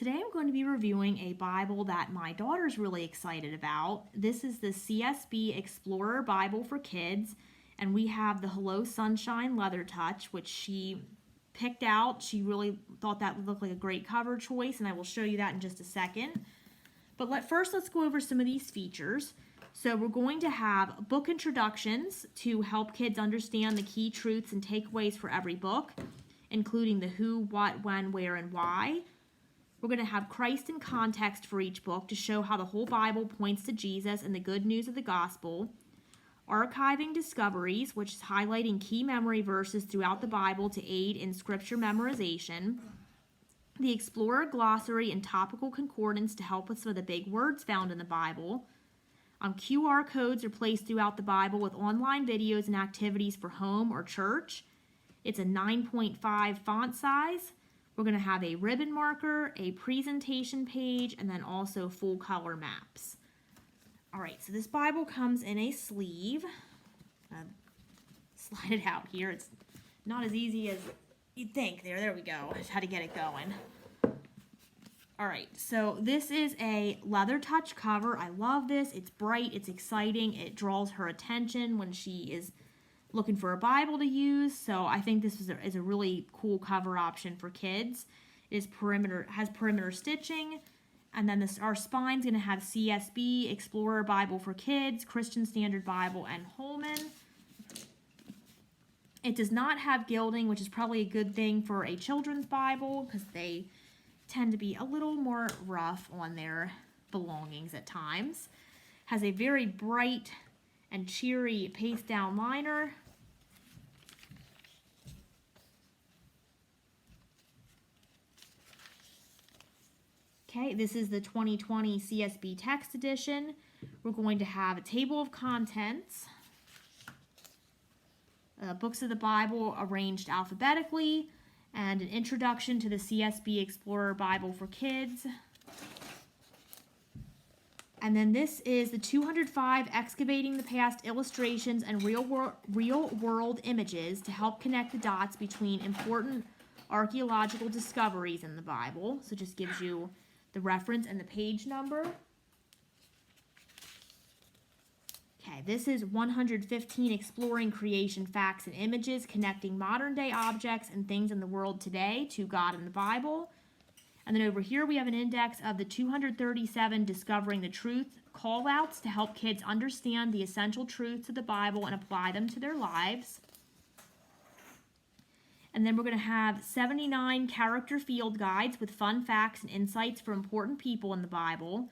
Today I'm going to be reviewing a Bible that my daughter's really excited about. This is the CSB Explorer Bible for kids, and we have the Hello Sunshine Leather Touch, which she picked out. She really thought that would look like a great cover choice, and I will show you that in just a second. But first let's go over some of these features. So we're going to have book introductions to help kids understand the key truths and takeaways for every book, including the who, what, when, where, and why. We're going to have Christ in context for each book to show how the whole Bible points to Jesus and the good news of the gospel. Archiving discoveries, which is highlighting key memory verses throughout the Bible to aid in scripture memorization. The Explorer glossary and topical concordance to help with some of the big words found in the Bible. QR codes are placed throughout the Bible with online videos and activities for home or church. It's a 9.5 font size. We're going to have a ribbon marker, a presentation page, and then also full color maps. All right, so this Bible comes in a sleeve. Slide it out here. It's not as easy as you'd think. There we go. I just had to get it going. All right, so this is a leather touch cover. I love this. It's bright, it's exciting, it draws her attention when she is looking for a Bible to use. So I think this is a really cool cover option for kids. It is has perimeter stitching, and then our spine's going to have CSB Explorer Bible for Kids, Christian Standard Bible, and Holman. It does not have gilding, which is probably a good thing for a children's Bible because they tend to be a little more rough on their belongings at times. Has a very bright and cheery paste down liner. Okay, this is the 2020 CSB Text Edition. We're going to have a table of contents, books of the Bible arranged alphabetically, and an introduction to the CSB Explorer Bible for Kids. And then this is the 205 Excavating the Past illustrations and real world images to help connect the dots between important archaeological discoveries in the Bible. So it just gives you the reference and the page number. Okay, this is 115 Exploring Creation Facts and Images, connecting modern day objects and things in the world today to God and the Bible. And then over here we have an index of the 237 Discovering the Truth call-outs to help kids understand the essential truths of the Bible and apply them to their lives. And then we're going to have 79 character field guides with fun facts and insights for important people in the Bible.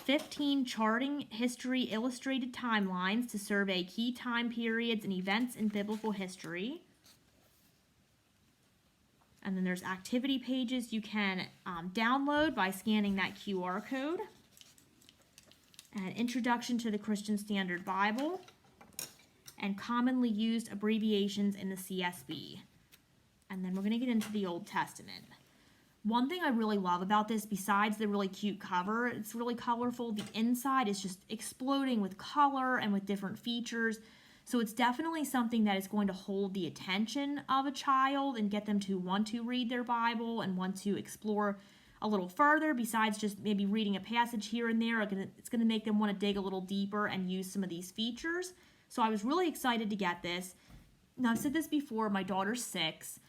15 charting history illustrated timelines to survey key time periods and events in biblical history. And then there's activity pages you can download by scanning that QR code. An introduction to the Christian Standard Bible. And commonly used abbreviations in the CSB. And then we're going to get into the Old Testament. One thing I really love about this, besides the really cute cover, it's really colorful. The inside is just exploding with color and with different features. So it's definitely something that is going to hold the attention of a child and get them to want to read their Bible and want to explore a little further, besides just maybe reading a passage here and there. It's going to make them want to dig a little deeper and use some of these features. So I was really excited to get this. Now, I've said this before, my daughter's 6.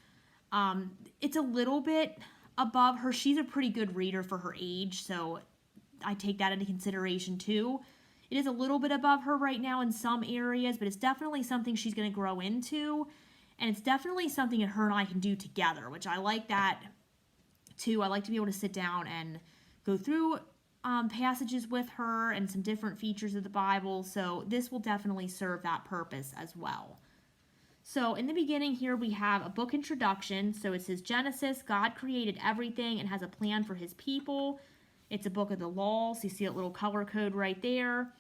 It's a little bit above her. She's a pretty good reader for her age, so I take that into consideration too. It is a little bit above her right now in some areas, but it's definitely something she's going to grow into, and it's definitely something that her and I can do together, which I like that too. I like to be able to sit down and go through passages with her and some different features of the Bible, so this will definitely serve that purpose as well. So in the beginning here we have a book introduction. So it says Genesis, God created everything and has a plan for his people. It's a book of the law, so you see that little color code right there.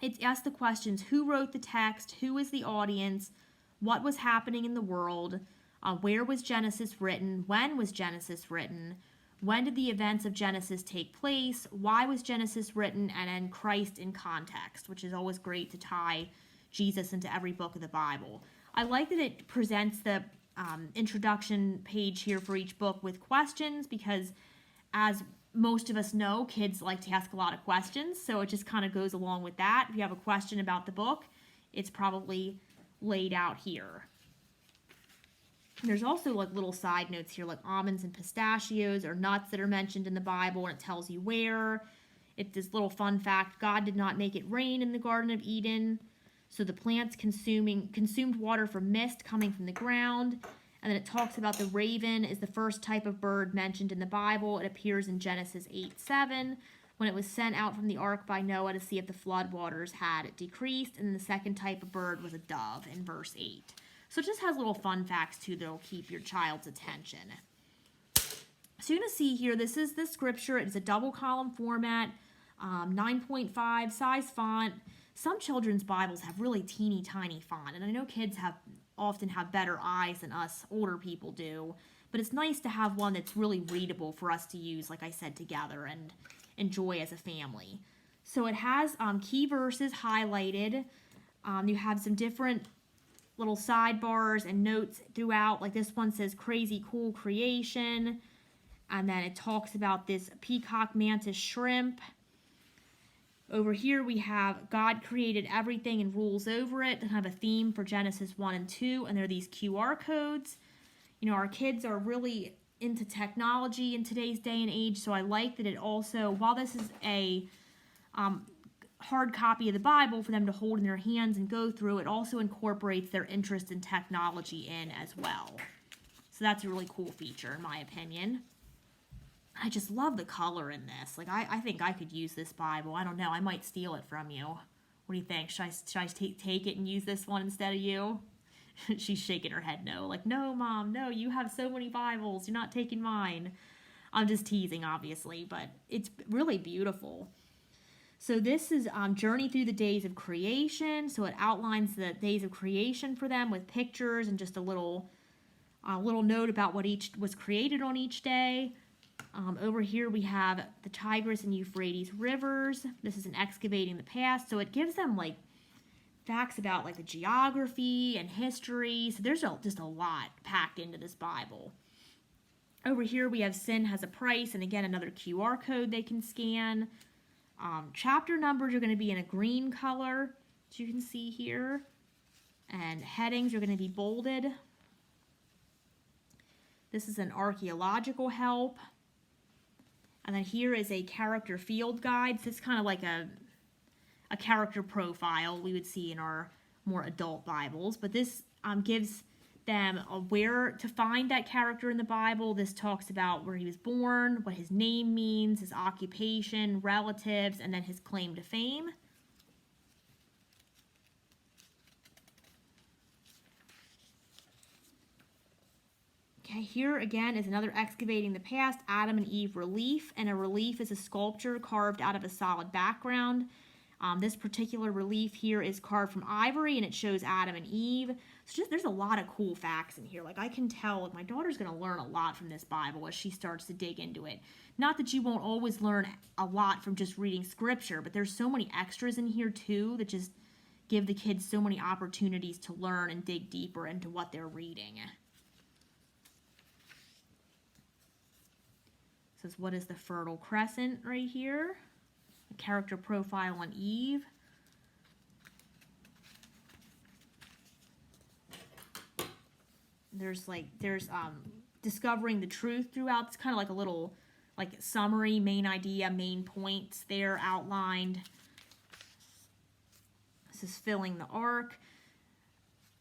It asks the questions, who wrote the text, who is the audience, what was happening in the world, where was Genesis written, when was Genesis written, when did the events of Genesis take place, why was Genesis written, and then Christ in context, which is always great to tie Jesus into every book of the Bible. I like that it presents the introduction page here for each book with questions, because as most of us know, kids like to ask a lot of questions, so it just kind of goes along with that. If you have a question about the book, it's probably laid out here. There's also like little side notes here, like almonds and pistachios or nuts that are mentioned in the Bible, and it tells you where. It's this little fun fact: God did not make it rain in the Garden of Eden, so the plants consumed water from mist coming from the ground. And then it talks about the raven is the first type of bird mentioned in the Bible. It appears in Genesis 8:7 when it was sent out from the ark by Noah to see if the flood waters had decreased. And then the second type of bird was a dove in verse 8. So it just has little fun facts too that will keep your child's attention. So you're going to see here, this is the scripture. It's a double column format, 9.5 size font. Some children's Bibles have really teeny tiny font, and I know kids often have better eyes than us older people do, but it's nice to have one that's really readable for us to use, like I said, together and enjoy as a family. So it has key verses highlighted. You have some different little sidebars and notes throughout, like this one says crazy cool creation, and then it talks about this peacock mantis shrimp. Over here we have God created everything and rules over it, and have a theme for Genesis 1 and 2, and there are these QR codes. You know, our kids are really into technology in today's day and age, so I like that it also, while this is a hard copy of the Bible for them to hold in their hands and go through, it also incorporates their interest in technology in as well. So that's a really cool feature in my opinion. I just love the color in this. Like, I think I could use this Bible. I don't know. I might steal it from you. What do you think? Should I take it and use this one instead of you? She's shaking her head no. Like, no, Mom, no. You have so many Bibles. You're not taking mine. I'm just teasing, obviously, but it's really beautiful. So this is Journey Through the Days of Creation. So it outlines the days of creation for them with pictures and just a little note about what each was created on each day. Over here we have the Tigris and Euphrates rivers. This is an excavating the past, so it gives them like facts about like the geography and history. So there's just a lot packed into this Bible. Over here we have Sin Has a Price, and again another QR code they can scan. Chapter numbers are going to be in a green color, as you can see here, and headings are going to be bolded. This is an archaeological help. And then here is a character field guide. So it's kind of like a character profile we would see in our more adult Bibles. But this gives them where to find that character in the Bible. This talks about where he was born, what his name means, his occupation, relatives, and then his claim to fame. Okay, here again is another excavating the past, Adam and Eve relief, and a relief is a sculpture carved out of a solid background. This particular relief here is carved from ivory, and it shows Adam and Eve. So there's a lot of cool facts in here. Like, I can tell my daughter's going to learn a lot from this Bible as she starts to dig into it. Not that you won't always learn a lot from just reading scripture, but there's so many extras in here too that just give the kids so many opportunities to learn and dig deeper into what they're reading. Says, what is the Fertile Crescent right here? A character profile on Eve. There's discovering the truth throughout. It's kind of like a little summary, main idea, main points there outlined. This is filling the ark.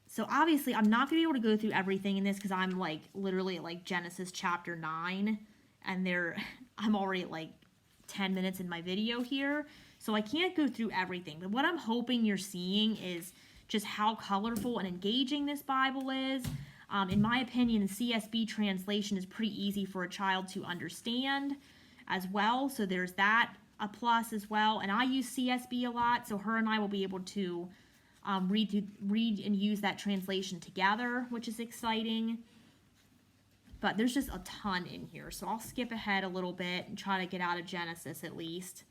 So obviously I'm not going to be able to go through everything in this because I'm literally at Genesis chapter 9. And I'm already at 10 minutes in my video here, so I can't go through everything. But what I'm hoping you're seeing is just how colorful and engaging this Bible is. In my opinion, the CSB translation is pretty easy for a child to understand as well, so there's that a plus as well. And I use CSB a lot, so her and I will be able to read and use that translation together, which is exciting. But there's just a ton in here, so I'll skip ahead a little bit and try to get out of Genesis at least.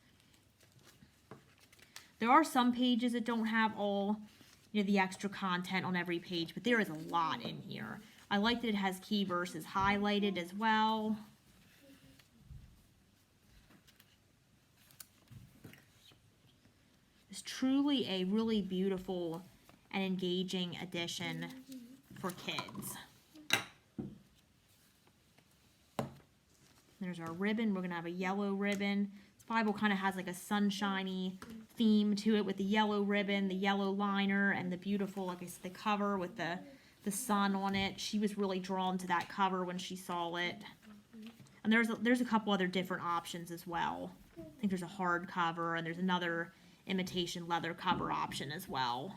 There are some pages that don't have all the extra content on every page, but there is a lot in here. I like that it has key verses highlighted as well. It's truly a really beautiful and engaging edition for kids. There's our ribbon. We're going to have a yellow ribbon. This Bible kind of has like a sunshiny theme to it with the yellow ribbon, the yellow liner, and the beautiful, like I said, the cover with the sun on it. She was really drawn to that cover when she saw it. And there's a couple other different options as well. I think there's a hard cover, and there's another imitation leather cover option as well.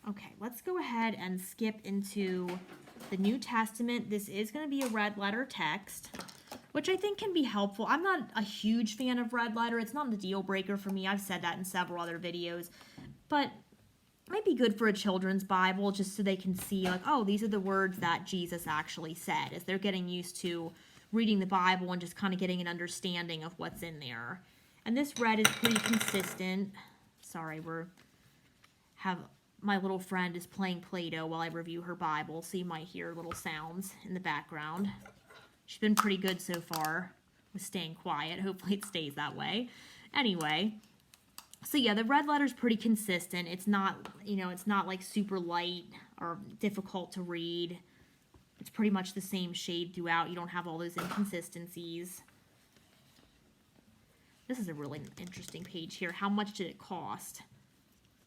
Okay, let's go ahead and skip into the New Testament. This is going to be a red letter text, which I think can be helpful. I'm not a huge fan of red letter. It's not the deal breaker for me. I've said that in several other videos. But it might be good for a children's Bible just so they can see, like, oh, these are the words that Jesus actually said, as they're getting used to reading the Bible and just kind of getting an understanding of what's in there. And this red is pretty consistent. Sorry, my little friend is playing Play-Doh while I review her Bible, so you might hear little sounds in the background. She's been pretty good so far with staying quiet. Hopefully it stays that way. Anyway, so yeah, the red letter's pretty consistent. It's not, it's not like super light or difficult to read. It's pretty much the same shade throughout. You don't have all those inconsistencies. This is a really interesting page here. How much did it cost?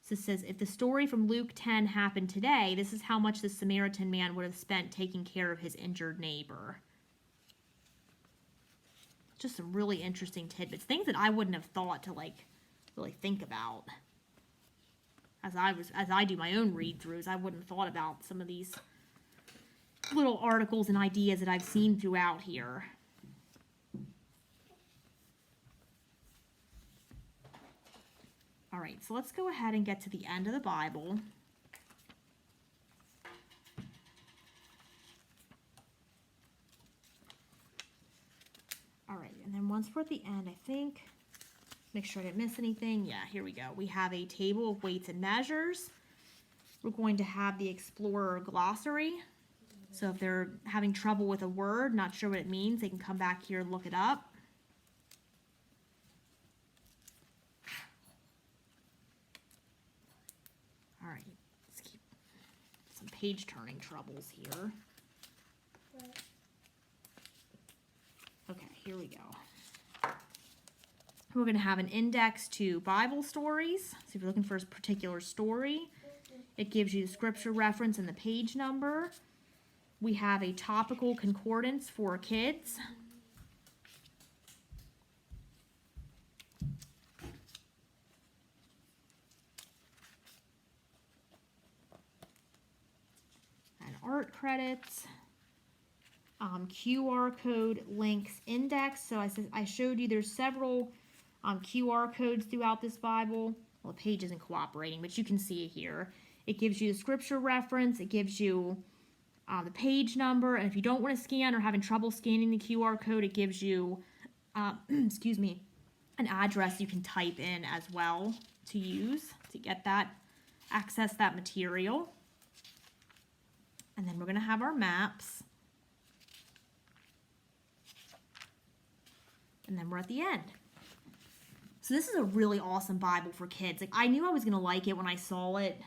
So it says, if the story from Luke 10 happened today, this is how much the Samaritan man would have spent taking care of his injured neighbor. Just some really interesting tidbits. Things that I wouldn't have thought to, really think about. As I do my own read-throughs, I wouldn't have thought about some of these little articles and ideas that I've seen throughout here. All right, so let's go ahead and get to the end of the Bible. All right, and then once we're at the end, I think, make sure I didn't miss anything. Yeah, here we go. We have a table of weights and measures. We're going to have the Explorer glossary. So if they're having trouble with a word, not sure what it means, they can come back here and look it up. All right, let's keep some page turning troubles here. Okay, here we go. We're going to have an index to Bible stories. So if you're looking for a particular story, it gives you the scripture reference and the page number. We have a topical concordance for kids. And art credits. QR code links index. So I showed you there's several QR codes throughout this Bible. Well, the page isn't cooperating, but you can see it here. It gives you the scripture reference. It gives you the page number. And if you don't want to scan or having trouble scanning the QR code, it gives you, excuse me, an address you can type in as well to use to get that, access that material. And then we're going to have our maps. And then we're at the end. So this is a really awesome Bible for kids. Like, I knew I was going to like it when I saw it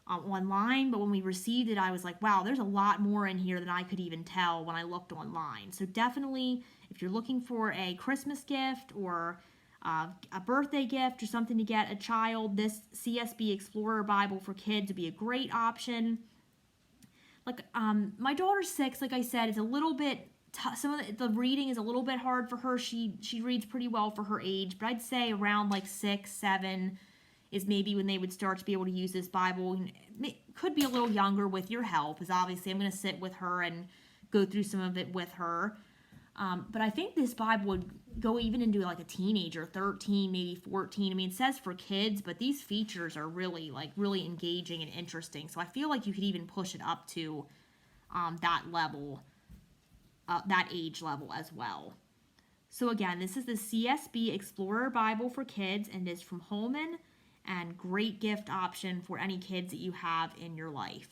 online, but when we received it, I was like, wow, there's a lot more in here than I could even tell when I looked online. So definitely, if you're looking for a Christmas gift or a birthday gift or something to get a child, this CSB Explorer Bible for kids would be a great option. Like, my daughter's 6, like I said, it's a little bit some of the reading is a little bit hard for her. She reads pretty well for her age, but I'd say around like 6, 7 is maybe when they would start to be able to use this Bible. Could be a little younger with your help, as obviously I'm going to sit with her and go through some of it with her. But I think this Bible would go even into like a teenager, 13, maybe 14. I mean, it says for kids, but these features are really engaging and interesting. So I feel like you could even push it up to that level. That age level as well. So again, this is the CSB Explorer Bible for kids, and it is from Holman, and great gift option for any kids that you have in your life.